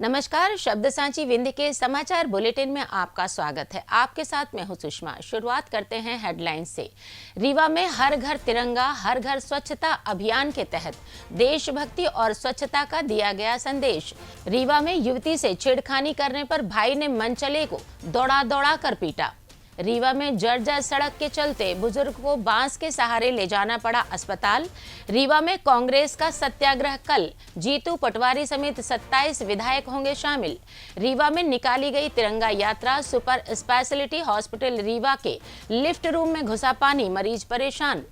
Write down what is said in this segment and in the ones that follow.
नमस्कार। शब्द सांची विंध्य के समाचार बुलेटिन में आपका स्वागत है। आपके साथ मैं हूं सुषमा। शुरुआत करते हैं हेडलाइंस से। रीवा में हर घर तिरंगा हर घर स्वच्छता अभियान के तहत देशभक्ति और स्वच्छता का दिया गया संदेश। रीवा में युवती से छेड़खानी करने पर भाई ने मनचले को दौड़ा दौड़ा कर पीटा। रीवा में जर्जर सड़क के चलते बुजुर्ग को बांस के सहारे ले जाना पड़ा अस्पताल। रीवा में कांग्रेस का सत्याग्रह कल, जीतू पटवारी समेत 27 विधायक होंगे शामिल। रीवा में निकाली गई तिरंगा यात्रा। सुपर स्पेशलिटी हॉस्पिटल रीवा के लिफ्ट रूम में घुसा पानी, मरीज परेशान।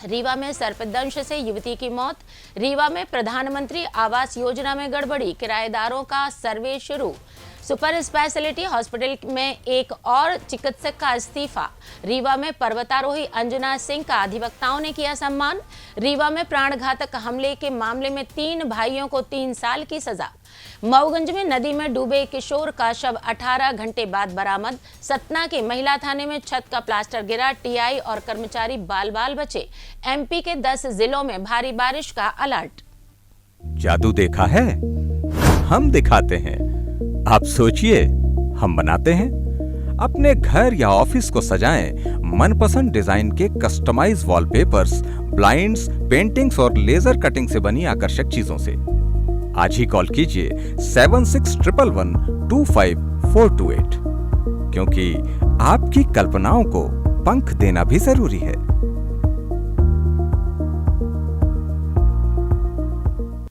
रीवा में सर्पदंश से युवती की मौत। रीवा में प्रधानमंत्री आवास योजना में गड़बड़ी, किराएदारों का सर्वे शुरू। सुपर स्पेशलिटी हॉस्पिटल में एक और चिकित्सक का इस्तीफा। रीवा में पर्वतारोही अंजना सिंह का अधिवक्ताओं ने किया सम्मान। रीवा में प्राणघातक हमले के मामले में 3 भाइयों को 3 साल की सजा। मऊगंज में नदी में डूबे किशोर का शव 18 घंटे बाद बरामद। सतना के महिला थाने में छत का प्लास्टर गिरा, टीआई और कर्मचारी बाल बाल बचे। एमपी के 10 जिलों में भारी बारिश का अलर्ट। जादू देखा है, हम दिखाते हैं। आप सोचिए, हम बनाते हैं। अपने घर या ऑफिस को सजाएं मनपसंद डिजाइन के कस्टमाइज वॉलपेपर्स, ब्लाइंड्स, पेंटिंग्स और लेजर कटिंग से बनी आकर्षक चीजों से। आज ही कॉल कीजिए 7611125428, क्योंकि आपकी कल्पनाओं को पंख देना भी जरूरी है।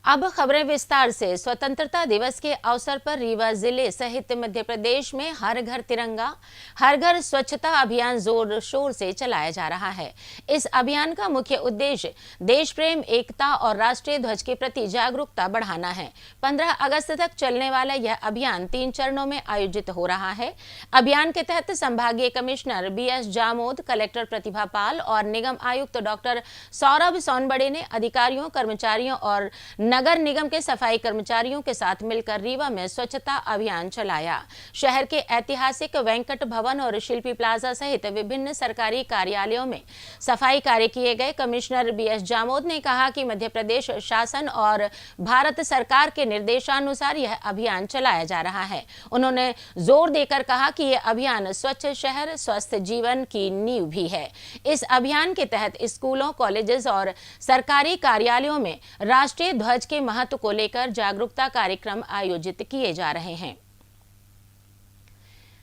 अब खबरें विस्तार से। स्वतंत्रता दिवस के अवसर पर रीवा जिले सहित मध्य प्रदेश में हर घर तिरंगा हर घर स्वच्छता अभियान जोर शोर से चलाया जा रहा है। इस अभियान का मुख्य उद्देश्य देश प्रेम, एकता और राष्ट्रीय ध्वज के प्रति जागरूकता बढ़ाना है। 15 अगस्त तक चलने वाला यह अभियान 3 चरणों में आयोजित हो रहा है। अभियान के तहत संभागीय commissioner BS Jamod, collector Pratibha Pal और निगम आयुक्त डॉक्टर सौरभ सोनबड़े ने अधिकारियों, कर्मचारियों और नगर निगम के सफाई कर्मचारियों के साथ मिलकर रीवा में स्वच्छता अभियान चलाया। शहर के ऐतिहासिक वेंकट भवन और शिल्पी प्लाजा सहित विभिन्न सरकारी कार्यालयों में सफाई कार्य किए गए। कमिश्नर बीएस जामोद ने कहा कि मध्य प्रदेश शासन और भारत सरकार के निर्देशानुसार यह अभियान चलाया जा रहा है। उन्होंने जोर देकर कहा कि यह अभियान स्वच्छ शहर स्वस्थ जीवन की नींव भी है। इस अभियान के तहत स्कूलों, कॉलेजेस और सरकारी कार्यालयों में राष्ट्रीय ध्वज के महत्व को लेकर जागरूकता कार्यक्रम आयोजित किए जा रहे हैं।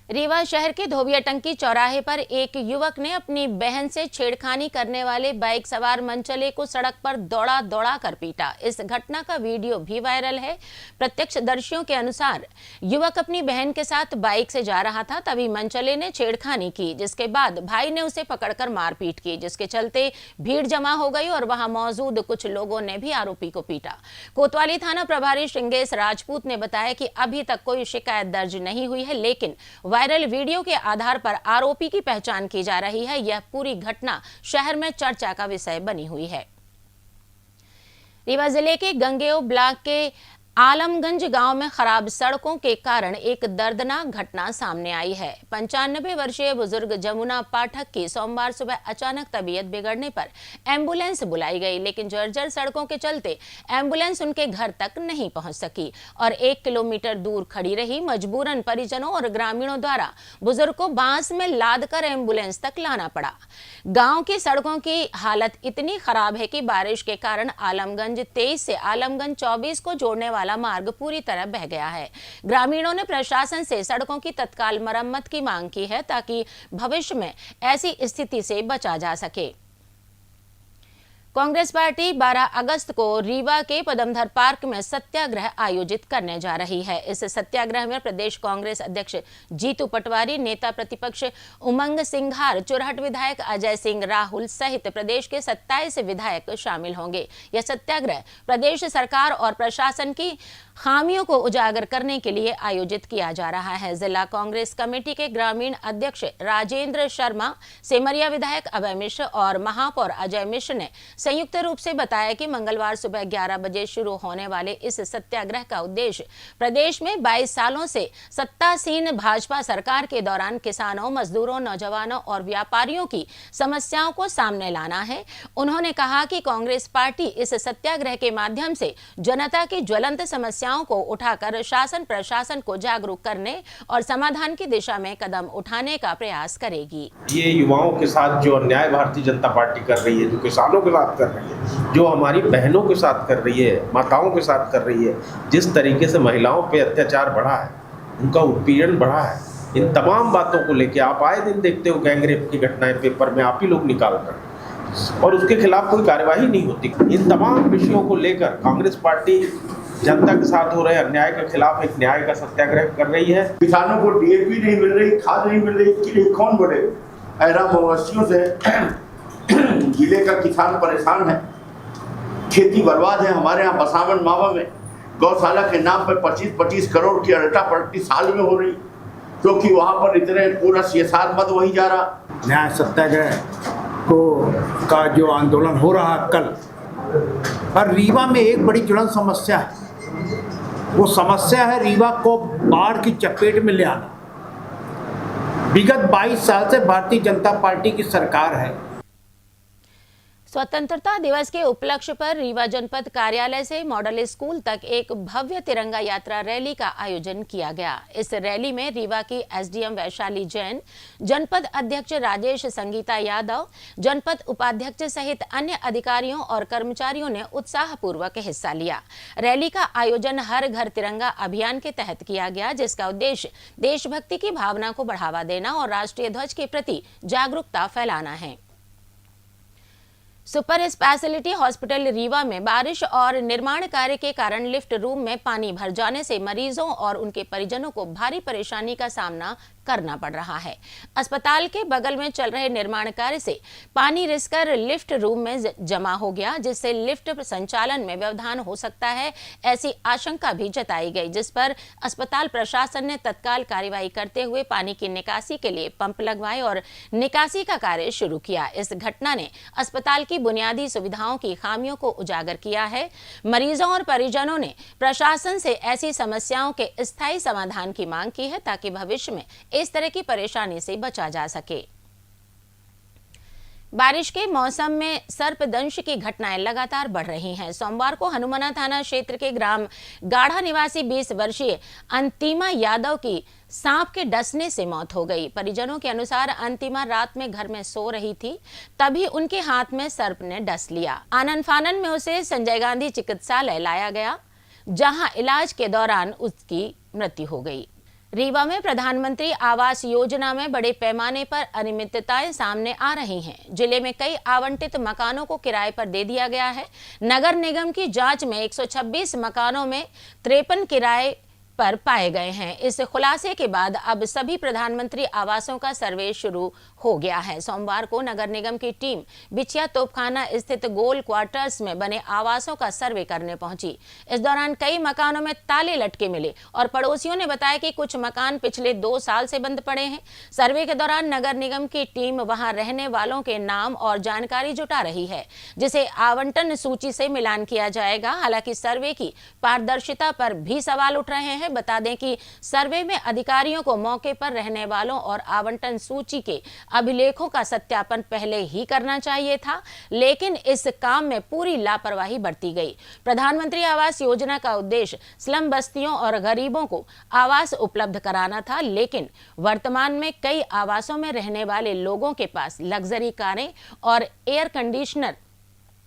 रीवा शहर के धोबियाटंकी चौराहे पर एक युवक ने अपनी बहन से छेड़खानी करने वाले बाइक सवार मनचले को सड़क पर दौड़ा दौड़ा कर पीटा। इस घटना का वीडियो भी वायरल है। प्रत्यक्षदर्शियों के अनुसार युवक अपनी बहन के साथ बाइक से जा रहा था, तभी मनचले ने छेड़खानी की, जिसके बाद भाई ने उसे पकड़कर मारपीट की, जिसके चलते भीड़ जमा हो गई और वहां मौजूद कुछ लोगों ने भी आरोपी को पीटा। कोतवाली थाना प्रभारी श्रृंगेश राजपूत ने बताया कि अभी तक कोई शिकायत दर्ज नहीं हुई है, लेकिन वायरल वीडियो के आधार पर आरोपी की पहचान की जा रही है। यह पूरी घटना शहर में चर्चा का विषय बनी हुई है। रीवा जिले के गंगेओ ब्लॉक के आलमगंज गांव में खराब सड़कों के कारण एक दर्दनाक घटना सामने आई है। 95 वर्षीय बुजुर्ग जमुना पाठक की सोमवार सुबह अचानक तबीयत बिगड़ने पर एम्बुलेंस बुलाई गई, लेकिन जर्जर सड़कों के चलते एम्बुलेंस उनके घर तक नहीं पहुंच सकी और 1 किलोमीटर दूर खड़ी रही। मजबूरन परिजनों और ग्रामीणों द्वारा बुजुर्ग को बांस में लादकर एम्बुलेंस तक लाना पड़ा। गांव की सड़कों की हालत इतनी खराब है कि बारिश के कारण आलमगंज 23 से आलमगंज 24 को जोड़ने वाला मार्ग पूरी तरह बह गया है। ग्रामीणों ने प्रशासन से सड़कों की तत्काल मरम्मत की मांग की है, ताकि भविष्य में ऐसी स्थिति से बचा जा सके। कांग्रेस पार्टी 12 अगस्त को रीवा के पदमधर पार्क में सत्याग्रह आयोजित करने जा रही है। इस सत्याग्रह में प्रदेश कांग्रेस अध्यक्ष जीतू पटवारी, नेता प्रतिपक्ष उमंग सिंघार, चुरहट विधायक अजय सिंह राहुल सहित प्रदेश के 27 विधायक शामिल होंगे। यह सत्याग्रह प्रदेश सरकार और प्रशासन की खामियों को उजागर करने के लिए आयोजित किया जा रहा है। जिला कांग्रेस कमेटी के ग्रामीण अध्यक्ष राजेंद्र शर्मा, सेमरिया विधायक अभय मिश्र और महापौर अजय मिश्र ने संयुक्त रूप से बताया कि मंगलवार सुबह 11 बजे शुरू होने वाले इस सत्याग्रह का उद्देश्य प्रदेश में 22 सालों से सत्तासीन भाजपा सरकार के दौरान किसानों, मजदूरों, नौजवानों और व्यापारियों की समस्याओं को सामने लाना है। उन्होंने कहा कि कांग्रेस पार्टी इस सत्याग्रह के माध्यम से जनता की ज्वलंत समस्या समस्याओं को उठाकर शासन प्रशासन को जागरूक करने और समाधान की दिशा में कदम उठाने का प्रयास करेगी। ये युवाओं के साथ जो अन्याय भारतीय जनता पार्टी कर रही है, जो किसानों के साथ कर रही है, जो हमारी बहनों के साथ कर रही है, माताओं के साथ कर रही है, जिस तरीके से महिलाओं पे अत्याचार बढ़ा है, उनका उत्पीड़न बढ़ा है, इन तमाम बातों को लेके आप आए दिन देखते हो गैंगरेप की घटनाएं पेपर में आप ही लोग निकाल कर, और उसके खिलाफ कोई कार्यवाही नहीं होती। इन तमाम विषयों को लेकर कांग्रेस पार्टी जनता के साथ हो रहे अन्याय के खिलाफ एक न्याय का सत्याग्रह कर रही है। किसानों को डीएपी नहीं मिल रही, खाद नहीं मिल रही, इसके लिए कौन बोले? ऐरा मवेशियों से जिले का किसान परेशान है, खेती बर्बाद है। हमारे यहाँ बसावन मावा में गौशाला के नाम पर 25-25 करोड़ की अल्टा पलटी साल में हो रही, क्योंकि वहाँ पर इतने पूरा CSR मत वही जा रहा। न्याय सत्याग्रह का जो आंदोलन हो रहा कल, और रीवा में एक बड़ी ज्वलंत समस्या है। वो समस्या है रीवा को बाढ़ की चपेट में ले आना। विगत 22 साल से भारतीय जनता पार्टी की सरकार है। स्वतंत्रता दिवस के उपलक्ष्य पर रीवा जनपद कार्यालय से मॉडल स्कूल तक एक भव्य तिरंगा यात्रा रैली का आयोजन किया गया। इस रैली में रीवा की SDM वैशाली जैन, जनपद अध्यक्ष राजेश संगीता यादव, जनपद उपाध्यक्ष सहित अन्य अधिकारियों और कर्मचारियों ने उत्साहपूर्वक हिस्सा लिया। रैली का आयोजन हर घर तिरंगा अभियान के तहत किया गया, जिसका उद्देश्य देशभक्ति की भावना को बढ़ावा देना और राष्ट्रीय ध्वज के प्रति जागरूकता फैलाना है। सुपर स्पेशलिटी हॉस्पिटल रीवा में बारिश और निर्माण कार्य के कारण लिफ्ट रूम में पानी भर जाने से मरीजों और उनके परिजनों को भारी परेशानी का सामना करना पड़ रहा है। अस्पताल के बगल में चल रहे निर्माण कार्य से पानी रिसकर लिफ्ट रूम में जमा हो गया, जिससे लिफ्ट संचालन में व्यवधान हो सकता है, ऐसी आशंका भी जताई गई, जिस पर अस्पताल प्रशासन ने तत्काल कार्रवाई करते हुए पानी की निकासी के लिए पंप लगवाए और निकासी का कार्य शुरू किया। इस घटना ने अस्पताल की बुनियादी सुविधाओं की खामियों को उजागर किया है। मरीजों और परिजनों ने प्रशासन से ऐसी समस्याओं के स्थायी समाधान की मांग की है, ताकि भविष्य में इस तरह की परेशानी से बचा जा सके। बारिश के मौसम में सर्पदंश की घटनाएं लगातार बढ़ रही हैं। सोमवार को हनुमाना थाना क्षेत्र के ग्राम गाढ़ा निवासी 20 वर्षीय अंतिमा यादव की सांप के डसने से मौत हो गई। परिजनों के अनुसार अंतिमा रात में घर में सो रही थी, तभी उनके हाथ में सर्प ने डस लिया। आनन फानन में उसे संजय गांधी चिकित्सालय लाया गया, जहां इलाज के दौरान उसकी मृत्यु हो गई। रीवा में प्रधानमंत्री आवास योजना में बड़े पैमाने पर अनियमितताएं सामने आ रही हैं। जिले में कई आवंटित मकानों को किराए पर दे दिया गया है। नगर निगम की जांच में 126 मकानों में 53 किराए पर पाए गए हैं। इस खुलासे के बाद अब सभी प्रधानमंत्री आवासों का सर्वे शुरू हो गया है। सोमवार को नगर निगम की टीम बिछिया तोपखाना स्थित गोल क्वार्टर्स में बने आवासों का सर्वे करने पहुंची। इस दौरान कई मकानों में ताले लटके मिले और पड़ोसियों ने बताया कि कुछ मकान पिछले 2 साल से बंद पड़े हैं। सर्वे के दौरान नगर निगम की टीम वहां रहने वालों के नाम और जानकारी जुटा रही है, जिसे आवंटन सूची से मिलान किया जाएगा। हालांकि सर्वे की पारदर्शिता पर भी सवाल उठ रहे हैं। बता दें कि सर्वे में अधिकारियों को मौके पर रहने वालों और आवंटन सूची के अभिलेखों का सत्यापन पहले ही करना चाहिए था, लेकिन इस काम में पूरी लापरवाही बरती गई। प्रधानमंत्री आवास योजना का उद्देश्य स्लम बस्तियों और गरीबों को आवास उपलब्ध कराना था, लेकिन वर्तमान में कई आवासों में रहने वाले लोगों के पास लग्जरी कारें और एयर कंडीशनर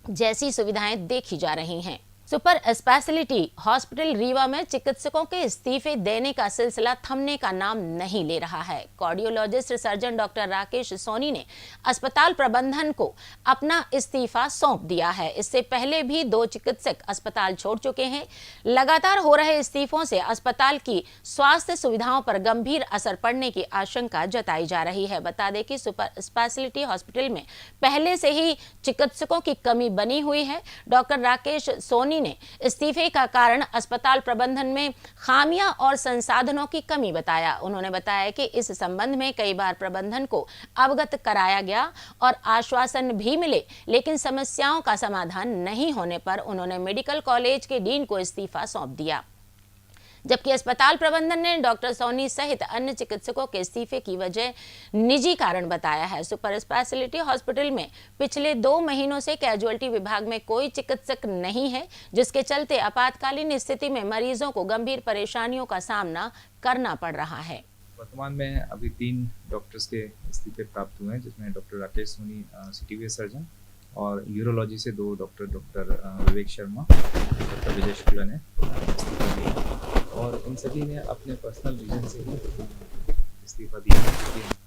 जैसी सुविधाएं देखी जा रही हैं। सुपर स्पेशलिटी हॉस्पिटल रीवा में चिकित्सकों के इस्तीफे देने का सिलसिला थमने का नाम नहीं ले रहा है। Cardiologist surgeon doctor Rakesh Soni ने अस्पताल प्रबंधन को अपना इस्तीफा सौंप दिया है। इससे पहले भी 2 चिकित्सक अस्पताल छोड़ चुके हैं। लगातार हो रहे इस्तीफों से अस्पताल की स्वास्थ्य सुविधाओं पर गंभीर असर पड़ने की आशंका जताई जा रही है। बता दें कि सुपर स्पेशलिटी हॉस्पिटल में पहले से ही चिकित्सकों की कमी बनी हुई है। डॉक्टर राकेश सोनी ने इस्तीफे का कारण अस्पताल प्रबंधन में खामियां और संसाधनों की कमी बताया। उन्होंने बताया कि इस संबंध में कई बार प्रबंधन को अवगत कराया गया और आश्वासन भी मिले, लेकिन समस्याओं का समाधान नहीं होने पर उन्होंने मेडिकल कॉलेज के डीन को इस्तीफा सौंप दिया। जबकि अस्पताल प्रबंधन ने डॉक्टर सोनी सहित अन्य चिकित्सकों के इस्तीफे की वजह निजी कारण बताया है। सुपर स्पेशलिटी हॉस्पिटल में पिछले 2 महीनों से कैजुअल्टी विभाग में कोई चिकित्सक नहीं है, जिसके चलते आपातकालीन स्थिति में मरीजों को गंभीर परेशानियों का सामना करना पड़ रहा है। वर्तमान में अभी 3 डॉक्टर्स के इस्तीफे प्राप्त हुए हैं, जिसमें डॉक्टर राकेश सोनी सिटीवी सर्जन और यूरोलॉजी से 2 डॉक्टर विवेक शर्मा, डॉक्टर विजय शुक्ला ने इस्तीफा दिया और इन सभी ने अपने पर्सनल रीजन से ही इस्तीफा दिया।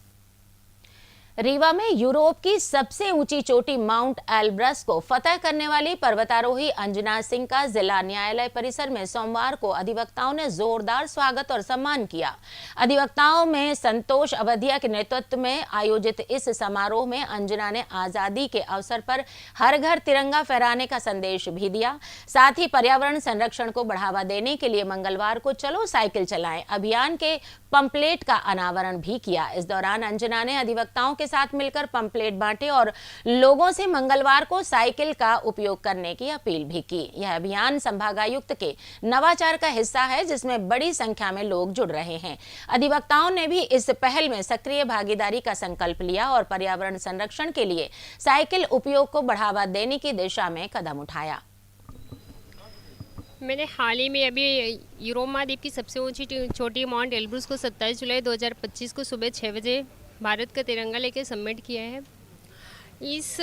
रीवा में यूरोप की सबसे ऊंची चोटी माउंट एल्ब्रस को फतह करने वाली पर्वतारोही अंजना सिंह का जिला न्यायालय परिसर में सोमवार को अधिवक्ताओं ने जोरदार स्वागत और सम्मान किया। अधिवक्ताओं में संतोष अवधिया के नेतृत्व में आयोजित इस समारोह में अंजना ने आजादी के अवसर पर हर घर तिरंगा फहराने का संदेश भी दिया। साथ ही पर्यावरण संरक्षण को बढ़ावा देने के लिए मंगलवार को चलो साइकिल चलाएं अभियान के पंपलेट का अनावरण भी किया। इस दौरान अंजना ने अधिवक्ताओं के साथ मिलकर पंपलेट बांटे और लोगों से मंगलवार को साइकिल का उपयोग करने की अपील भी की। यह अभियान संभागायुक्त के नवाचार का हिस्सा है, जिसमें बड़ी संख्या में लोग जुड़ रहे हैं। अधिवक्ताओं ने भी इस पहल में सक्रिय भागीदारी का संकल्प लिया और पर्यावरण संरक्षण के लिए साइकिल उपयोग को बढ़ावा देने की दिशा में कदम उठाया। मैंने हाल ही में अभी यूरोप महाद्वीप की सबसे ऊंची चोटी माउंट एल्ब्रुस को 27 जुलाई 2025 को सुबह 6 बजे भारत का तिरंगा लेकर सबमिट किया है। इस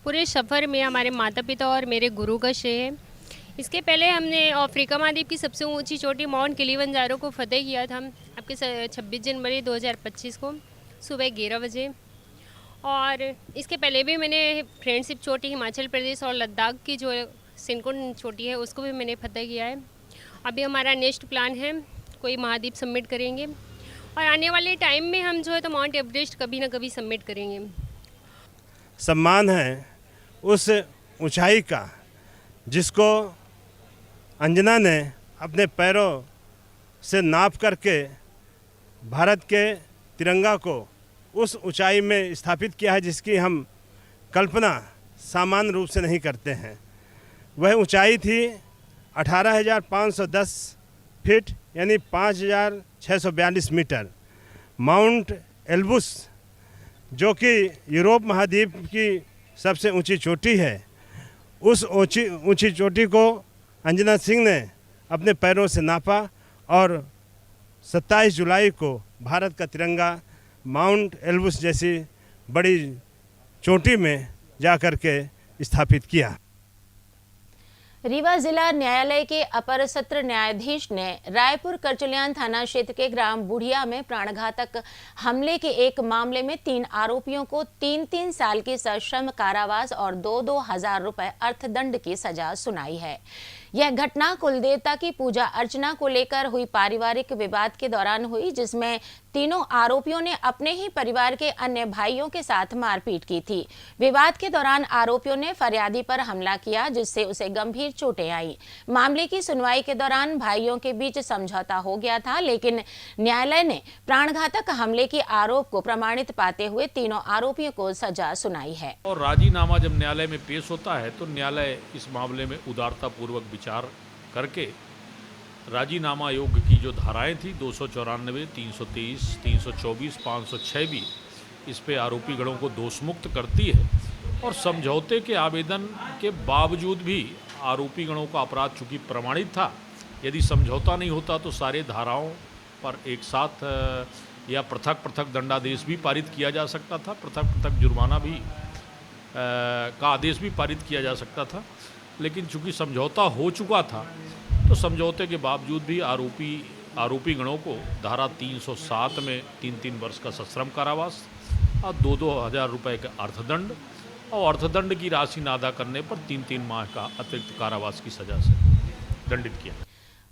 पूरे सफ़र में हमारे माता पिता और मेरे गुरु का श्रेय है। इसके पहले हमने अफ्रीका महाद्वीप की सबसे ऊंची चोटी माउंट किलिमंजारो को फतेह किया था आपके 26 जनवरी 2025 को सुबह 11 बजे। और इसके पहले भी मैंने फ्रेंडशिप चोटी हिमाचल प्रदेश और लद्दाख की जो सिनकुन चोटी है उसको भी मैंने फतेह किया है। अभी हमारा नेक्स्ट प्लान है कोई महाद्वीप सबमिट करेंगे और आने वाले टाइम में हम जो है तो माउंट एवरेस्ट कभी ना कभी सबमिट करेंगे। सम्मान है उस ऊंचाई का जिसको अंजना ने अपने पैरों से नाप करके भारत के तिरंगा को उस ऊंचाई में स्थापित किया है जिसकी हम कल्पना सामान्य रूप से नहीं करते हैं। वह ऊंचाई थी 18,510 फीट यानी 5,642 मीटर। माउंट एल्ब्रुस जो कि यूरोप महाद्वीप की सबसे ऊंची चोटी है, उस ऊंची चोटी को अंजना सिंह ने अपने पैरों से नापा और 27 जुलाई को भारत का तिरंगा माउंट एल्ब्रुस जैसी बड़ी चोटी में जाकर के स्थापित किया। रीवा जिला न्यायालय के अपर सत्र न्यायाधीश ने रायपुर करचलियान थाना क्षेत्र के ग्राम बुढ़िया में प्राणघातक हमले के एक मामले में 3 आरोपियों को 3-3 साल की सश्रम कारावास और 2-2 हजार रुपए अर्थदंड की सजा सुनाई है। यह घटना कुलदेवता की पूजा अर्चना को लेकर हुई पारिवारिक विवाद के दौरान हुई, जिसमें तीनों आरोपियों ने अपने ही परिवार के अन्य भाइयों के साथ मारपीट की थी। विवाद के दौरान आरोपियों ने फरियादी पर हमला किया, जिससे उसे गंभीर चोटें आई। मामले की सुनवाई के दौरान भाइयों के बीच समझौता हो गया था, लेकिन न्यायालय ने प्राणघातक हमले के आरोप को प्रमाणित पाते हुए तीनों आरोपियों को सजा सुनाई है। और राजीनामा जब न्यायालय में पेश होता है तो न्यायालय इस मामले में उदारता पूर्वक विचार करके राजीनामा योग्य की जो धाराएं थी 294, 323, 324, 506 भी इस पे आरोपी गणों को दोषमुक्त करती है और समझौते के आवेदन के बावजूद भी आरोपी गणों का अपराध चूंकि प्रमाणित था, यदि समझौता नहीं होता तो सारे धाराओं पर एक साथ या पृथक पृथक दंडादेश भी पारित किया जा सकता था, पृथक पृथक जुर्माना भी का आदेश भी पारित किया जा सकता था। लेकिन चूंकि समझौता हो चुका था तो समझौते के बावजूद भी आरोपी गणों को धारा 307 में 3-3 वर्ष का सश्रम कारावास और 2-2 हजार रुपये का अर्थदंड और अर्थदंड की राशि न अदा करने पर 3-3 माह का अतिरिक्त कारावास की सजा से दंडित किया।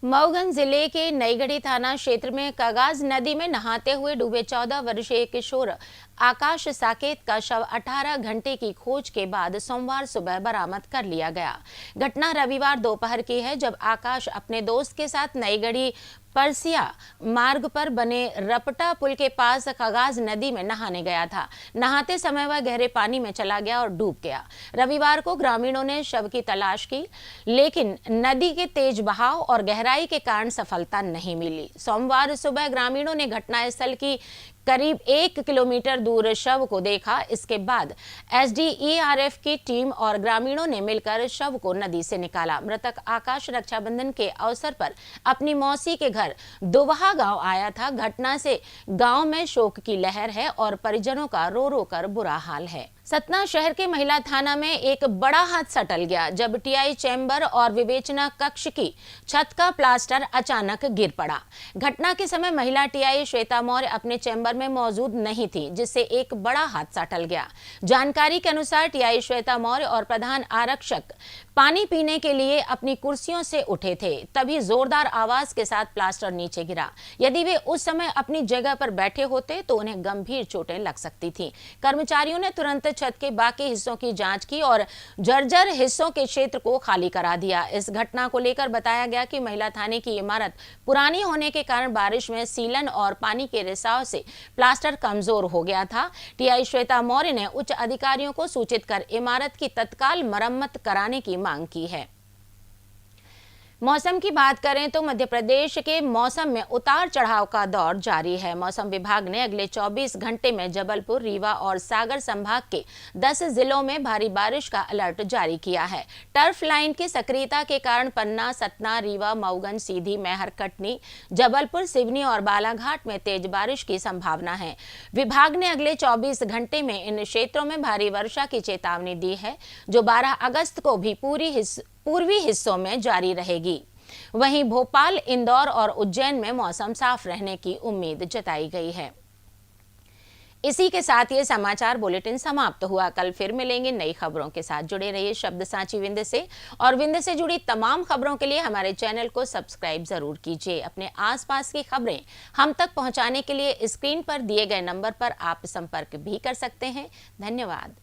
मऊगंज जिले के नईगढ़ी थाना क्षेत्र में कगाज नदी में नहाते हुए डूबे 14 वर्षीय किशोर आकाश साकेत का शव 18 घंटे की खोज के बाद सोमवार सुबह बरामद कर लिया गया। घटना रविवार दोपहर की है, जब आकाश अपने दोस्त के साथ नईगढ़ी परसिया मार्ग पर बने रपटा पुल के पास खगाज नदी में नहाने गया था। नहाते समय वह गहरे पानी में चला गया और डूब गया। रविवार को ग्रामीणों ने शव की तलाश की, लेकिन नदी के तेज बहाव और गहराई के कारण सफलता नहीं मिली। सोमवार सुबह ग्रामीणों ने घटनास्थल की करीब 1 किलोमीटर दूर शव को देखा। इसके बाद एसडीआरएफ की टीम और ग्रामीणों ने मिलकर शव को नदी से निकाला। मृतक आकाश रक्षाबंधन के अवसर पर अपनी मौसी के घर दोवहा गांव आया था। घटना से गांव में शोक की लहर है और परिजनों का रो रो कर बुरा हाल है। सतना शहर के महिला थाना में एक बड़ा हादसा टल गया, जब टीआई चैम्बर और विवेचना कक्ष की छत का प्लास्टर अचानक गिर पड़ा। घटना के समय महिला टीआई श्वेता मौर्य अपने चैम्बर में मौजूद नहीं थी, जिससे एक बड़ा हादसा टल गया। जानकारी के अनुसार टीआई श्वेता मौर्य और प्रधान आरक्षक पानी पीने के लिए अपनी कुर्सियों से उठे थे, तभी जोरदार आवाज के साथ प्लास्टर नीचे गिरा। यदि वे उस समय अपनी जगह पर बैठे होते तो उन्हें गंभीर चोटें लग सकती थी। कर्मचारियों ने तुरंत छत के बाकी हिस्सों की जांच की और जर्जर हिस्सों के क्षेत्र को खाली करा दिया। इस घटना को लेकर बताया गया कि महिला थाने की इमारत पुरानी होने के कारण बारिश में सीलन और पानी के रिसाव से प्लास्टर कमजोर हो गया था। टीआई श्वेता मौर्य ने उच्च अधिकारियों को सूचित कर इमारत की तत्काल मरम्मत कराने की मांग की है। मौसम की बात करें तो मध्य प्रदेश के मौसम में उतार चढ़ाव का दौर जारी है। मौसम विभाग ने अगले 24 घंटे में जबलपुर, रीवा और सागर संभाग के 10 जिलों में भारी बारिश का अलर्ट जारी किया है। टर्फ लाइन की सक्रियता के कारण पन्ना, सतना, रीवा, मऊगंज, सीधी, मैहर, कटनी, जबलपुर, सिवनी और बालाघाट में तेज बारिश की संभावना है। विभाग ने अगले 24 घंटे में इन क्षेत्रों में भारी वर्षा की चेतावनी दी है, जो 12 अगस्त को भी पूर्वी हिस्सों में जारी रहेगी। वहीं भोपाल, इंदौर और उज्जैन में मौसम साफ रहने की उम्मीद जताई गई है। इसी के साथ ये समाचार बुलेटिन समाप्त हुआ। कल फिर मिलेंगे नई खबरों के साथ। जुड़े रहिए शब्द सांची विंध्य से, और विंध्य से जुड़ी तमाम खबरों के लिए हमारे चैनल को सब्सक्राइब जरूर कीजिए। अपने आसपास की खबरें हम तक पहुंचाने के लिए स्क्रीन पर दिए गए नंबर पर आप संपर्क भी कर सकते हैं। धन्यवाद।